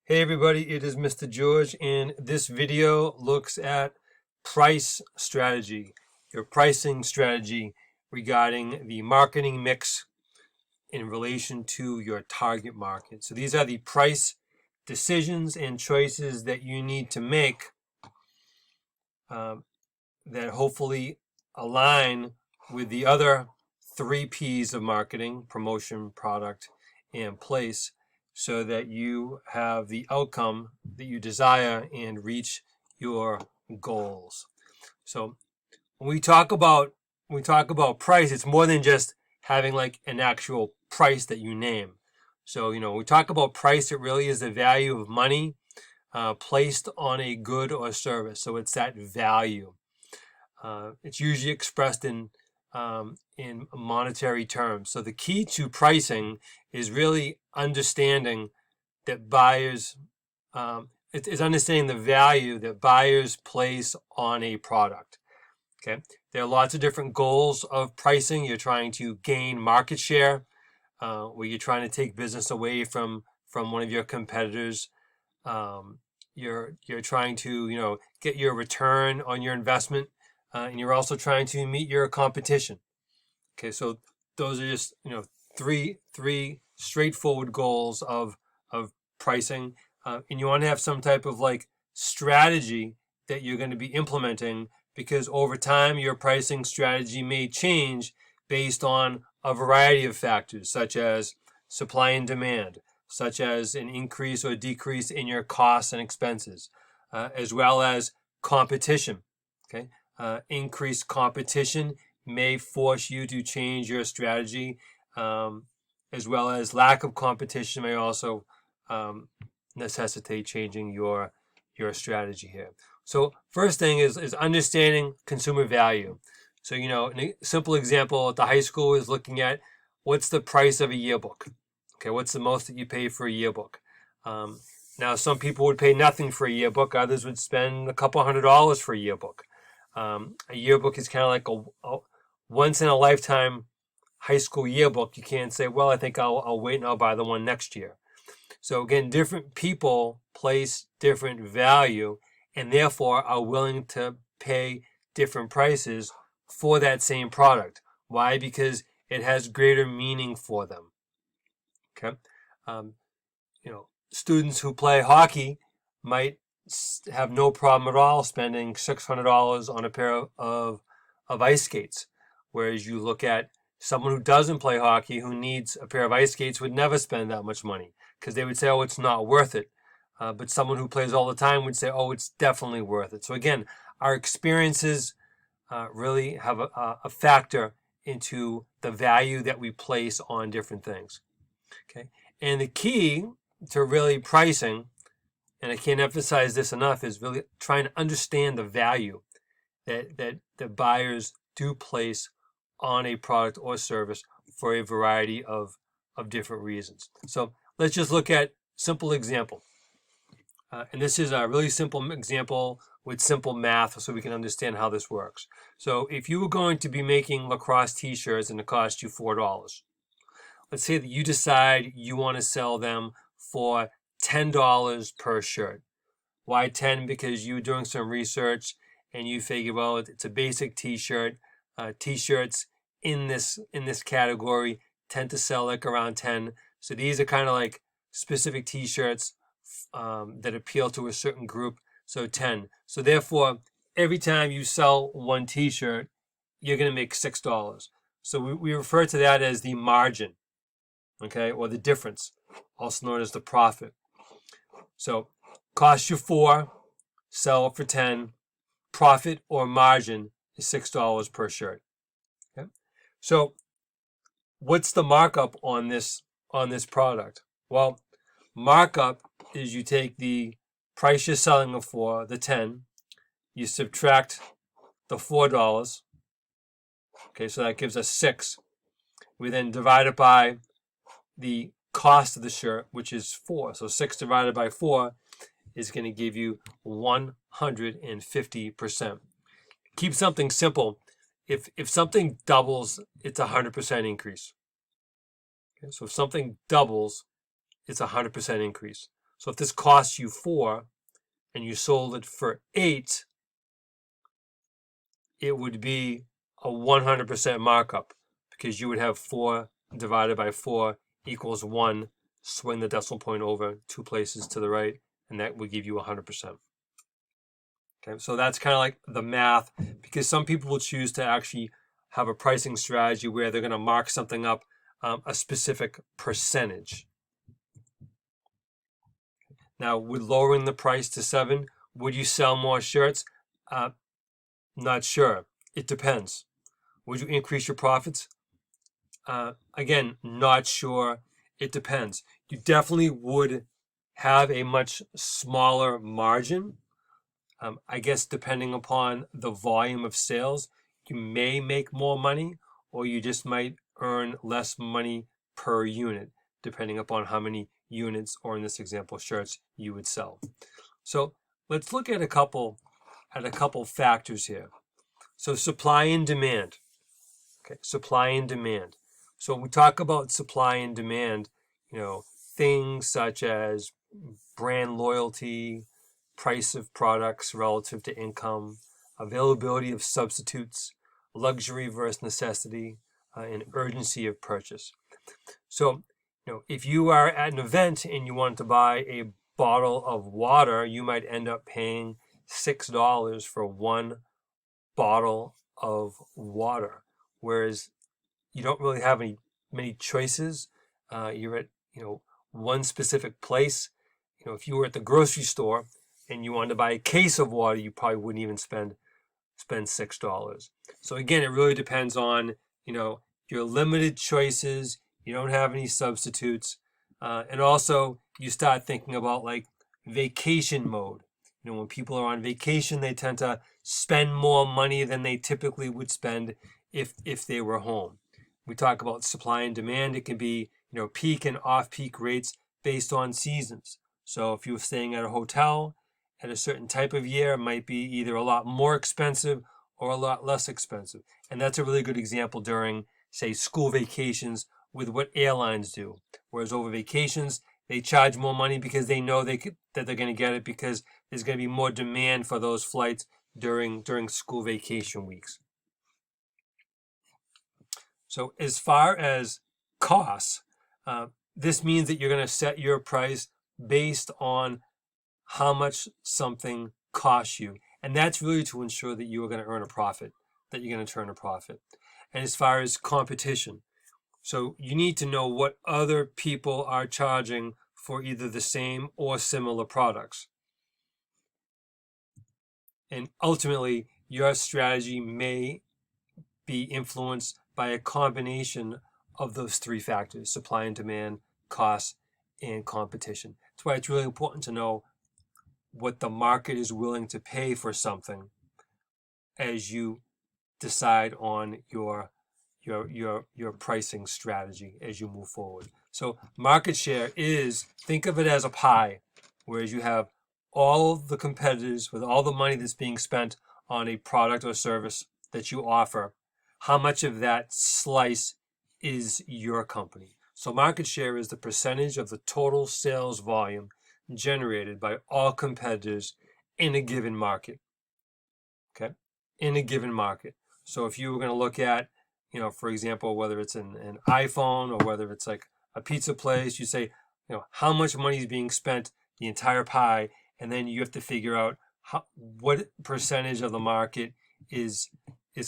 Hey everybody, it is Mr. George, and this video looks at price strategy, your pricing strategy regarding the marketing mix in relation to your target market. So these are the price decisions and choices that you need to make that hopefully align with the other 3 P's of marketing: promotion, product, and place, so that you have the outcome that you desire and reach your goals. So when we talk about price, it's more than just having like an actual price that you name. So when we talk about price, it really is the value of money placed on a good or service. So it's that value. It's usually expressed in monetary terms. So the key to pricing is really understanding that buyers, it's understanding the value that buyers place on a product. Okay, there are lots of different goals of pricing. You're trying to gain market share, where you're trying to take business away from one of your competitors. You're trying to get your return on your investment. And you're also trying to meet your competition. Okay, so those are just three straightforward goals of pricing, and you want to have some type of like strategy that you're going to be implementing, because over time your pricing strategy may change based on a variety of factors, such as supply and demand, such as an increase or decrease in your costs and expenses, as well as competition. Okay. Increased competition may force you to change your strategy, as well as lack of competition may also necessitate changing your strategy here. So first thing is understanding consumer value. So a simple example at the high school is looking at what's the price of a yearbook. Okay, what's the most that you pay for a yearbook? Now some people would pay nothing for a yearbook. Others would spend a couple $100s for a yearbook. A yearbook is kind of like a once in a lifetime high school yearbook. You can't say, well, I think I'll wait and I'll buy the one next year. So again, different people place different value and therefore are willing to pay different prices for that same product. Why? Because it has greater meaning for them. Okay. Students who play hockey might have no problem at all spending $600 on a pair of ice skates. Whereas you look at someone who doesn't play hockey, who needs a pair of ice skates, would never spend that much money, because they would say, oh, it's not worth it. But someone who plays all the time would say, oh, it's definitely worth it. So again, our experiences really have a factor into the value that we place on different things. Okay, and the key to really pricing, and I can't emphasize this enough, is really trying to understand the value that the buyers do place on a product or service for a variety of different reasons. So let's just look at simple example. And this is a really simple example with simple math so we can understand how this works. So if you were going to be making lacrosse t-shirts and it cost you $4, let's say that you decide you want to sell them for $10 per shirt. Why 10? Because you were doing some research and you figure, well, it's a basic t-shirt. T-shirts in this category tend to sell like around 10. So these are kind of like specific t-shirts that appeal to a certain group. So 10. So therefore, every time you sell one t-shirt, you're going to make $6. So we refer to that as the margin, okay, or the difference, also known as the profit. So cost you $4, sell for 10, profit or margin is $6 per shirt. Okay? So what's the markup on this product? Well, markup is you take the price you're selling it for, the 10, you subtract the $4. Okay, so that gives us 6. We then divide it by the cost of the shirt, which is 4. So 6 divided by 4 is going to give you 150%. Keep something simple. If something doubles, it's 100% increase. Okay, so if something doubles, it's 100% increase. So if this costs you 4 and you sold it for 8, it would be a 100% markup, because you would have 4 divided by 4 equals 1. Swing the decimal point over 2 places to the right, and that would give you 100%. Okay, so that's kind of like the math, because some people will choose to actually have a pricing strategy where they're going to mark something up a specific percentage. Now, with lowering the price to 7, would you sell more shirts? Not sure. It depends. Would you increase your profits? Again, not sure. It depends. You definitely would have a much smaller margin. I guess depending upon the volume of sales, you may make more money, or you just might earn less money per unit, depending upon how many units, or in this example, shirts you would sell. So let's look at a couple factors here. So supply and demand. Okay, supply and demand. So when we talk about supply and demand, things such as brand loyalty, price of products relative to income, availability of substitutes, luxury versus necessity, and urgency of purchase. So, if you are at an event and you want to buy a bottle of water, you might end up paying $6 for one bottle of water, whereas you don't really have many choices. You're at one specific place. If you were at the grocery store and you wanted to buy a case of water, you probably wouldn't even spend $6. So again, it really depends on your limited choices. You don't have any substitutes, and also you start thinking about like vacation mode. When people are on vacation, they tend to spend more money than they typically would spend if they were home. We talk about supply and demand. It can be peak and off-peak rates based on seasons. So if you're staying at a hotel at a certain type of year, it might be either a lot more expensive or a lot less expensive. And that's a really good example during, say, school vacations with what airlines do. Whereas over vacations, they charge more money because they know that they're going to get it, because there's going to be more demand for those flights during school vacation weeks. So as far as costs, this means that you're going to set your price based on how much something costs you. And that's really to ensure that you are going to earn a profit, that you're going to turn a profit. And as far as competition, so you need to know what other people are charging for either the same or similar products. And ultimately, your strategy may be influenced by a combination of those 3 factors: supply and demand, cost, and competition. That's why it's really important to know what the market is willing to pay for something as you decide on your pricing strategy as you move forward. So market share is, think of it as a pie, whereas you have all of the competitors with all the money that's being spent on a product or service that you offer. How much of that slice is your company? So market share is the percentage of the total sales volume generated by all competitors in a given market. Okay, in a given market. So if you were going to look at, for example, whether it's an iPhone or whether it's like a pizza place, you say, how much money is being spent, the entire pie, and then you have to figure out what percentage of the market is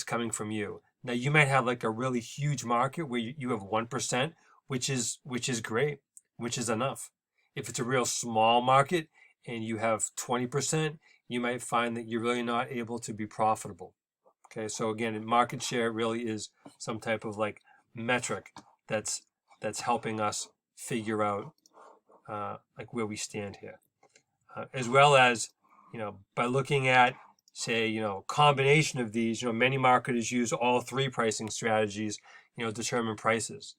coming from you. Now you might have like a really huge market where you have 1%, which is great, which is enough. If it's a real small market and you have 20%, you might find that you're really not able to be profitable. Okay, so again, market share really is some type of like metric that's helping us figure out like where we stand here, as well as by looking at, say, combination of these. Many marketers use all 3 pricing strategies, determine prices.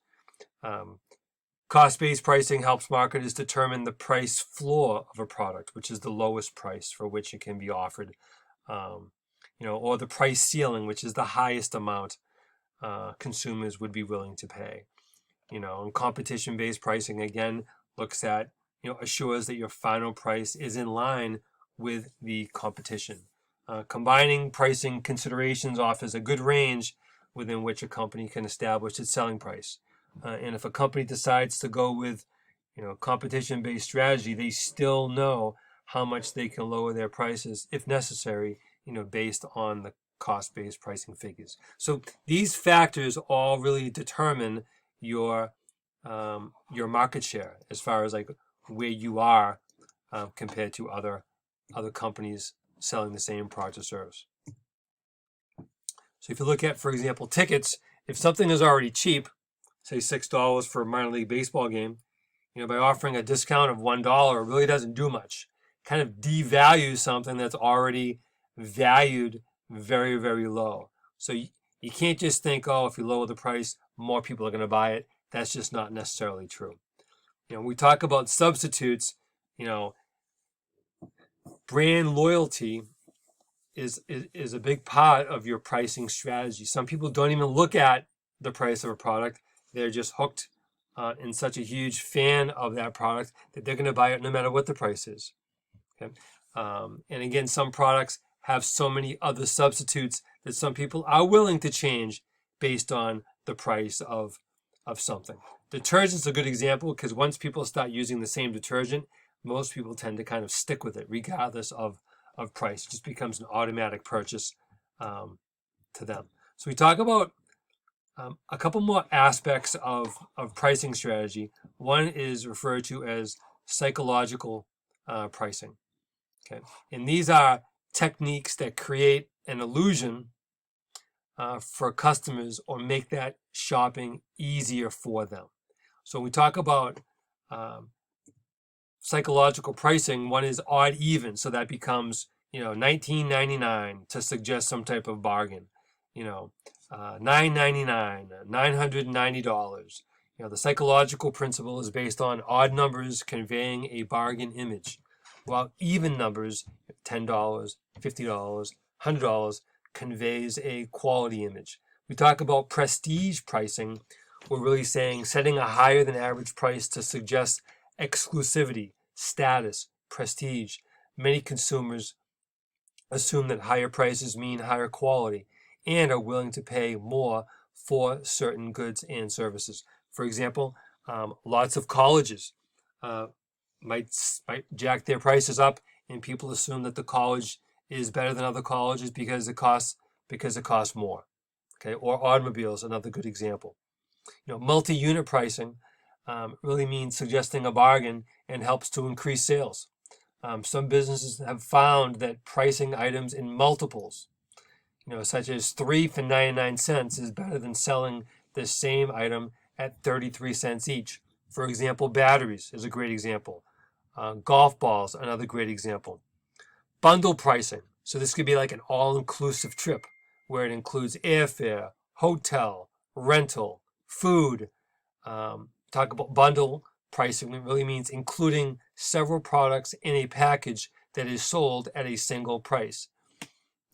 Cost-based pricing helps marketers determine the price floor of a product, which is the lowest price for which it can be offered, or the price ceiling, which is the highest amount consumers would be willing to pay. And competition-based pricing, again, looks at assures that your final price is in line with the competition. Combining pricing considerations offers a good range within which a company can establish its selling price. And if a company decides to go with competition-based strategy, they still know how much they can lower their prices if necessary, based on the cost-based pricing figures. So these factors all really determine your market share as far as like where you are compared to other companies selling the same product or service. So if you look at, for example, tickets, if something is already cheap, say $6 for a minor league baseball game, by offering a discount of $1, it really doesn't do much. Kind of devalues something that's already valued very, very low. So you can't just think, oh, if you lower the price, more people are going to buy it. That's just not necessarily true. We talk about substitutes, brand loyalty is a big part of your pricing strategy. Some people don't even look at the price of a product. They're just hooked and such a huge fan of that product that they're going to buy it no matter what the price is. Okay? And again, some products have so many other substitutes that some people are willing to change based on the price of something. Detergent's a good example because once people start using the same detergent, most people tend to kind of stick with it regardless of price. It just becomes an automatic purchase to them. So we talk about a couple more aspects of pricing strategy. One is referred to as psychological pricing. Okay, and these are techniques that create an illusion for customers or make that shopping easier for them. So we talk about psychological pricing. One is odd even, so that becomes $19.99 to suggest some type of bargain. $9.99, $990. The psychological principle is based on odd numbers conveying a bargain image, while even numbers, $10, $50, $100, conveys a quality image. We talk about prestige pricing. We're really saying setting a higher than average price to suggest exclusivity, status, prestige. Many consumers assume that higher prices mean higher quality and are willing to pay more for certain goods and services. For example, lots of colleges might jack their prices up, and people assume that the college is better than other colleges because it costs more. Okay, or automobiles, another good example. Multi-unit pricing really means suggesting a bargain and helps to increase sales. Some businesses have found that pricing items in multiples, such as 3 for 99 cents, is better than selling the same item at 33 cents each. For example, batteries is a great example. Golf balls, another great example. Bundle pricing. So this could be like an all-inclusive trip where it includes airfare, hotel, rental, food. Talk about bundle pricing. It really means including several products in a package that is sold at a single price.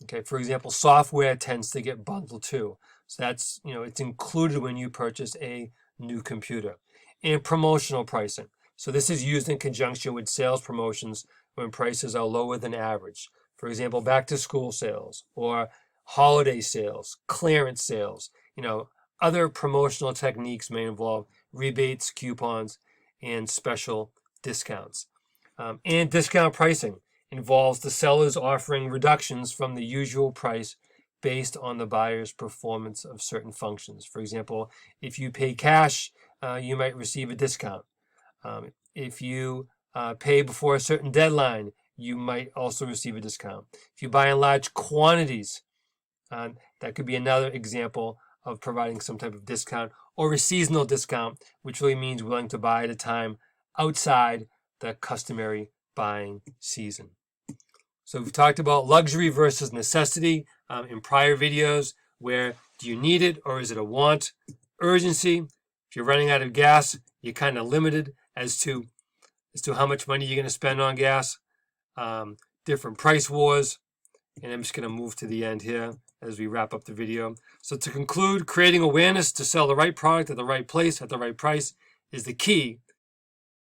Okay, for example, software tends to get bundled too. So that's, it's included when you purchase a new computer. And promotional pricing. So this is used in conjunction with sales promotions when prices are lower than average. For example, back to school sales or holiday sales, clearance sales. Other promotional techniques may involve rebates, coupons, and special discounts. And discount pricing involves the sellers offering reductions from the usual price based on the buyer's performance of certain functions. For example, if you pay cash, you might receive a discount. If you pay before a certain deadline, you might also receive a discount. If you buy in large quantities, that could be another example of providing some type of discount, or a seasonal discount, which really means willing to buy at a time outside the customary buying season. So we've talked about luxury versus necessity in prior videos, where do you need it or is it a want? Urgency. If you're running out of gas, you're kind of limited as to how much money you're going to spend on gas. Different price wars. And I'm just going to move to the end here as we wrap up the video. So to conclude, creating awareness to sell the right product at the right place at the right price is the key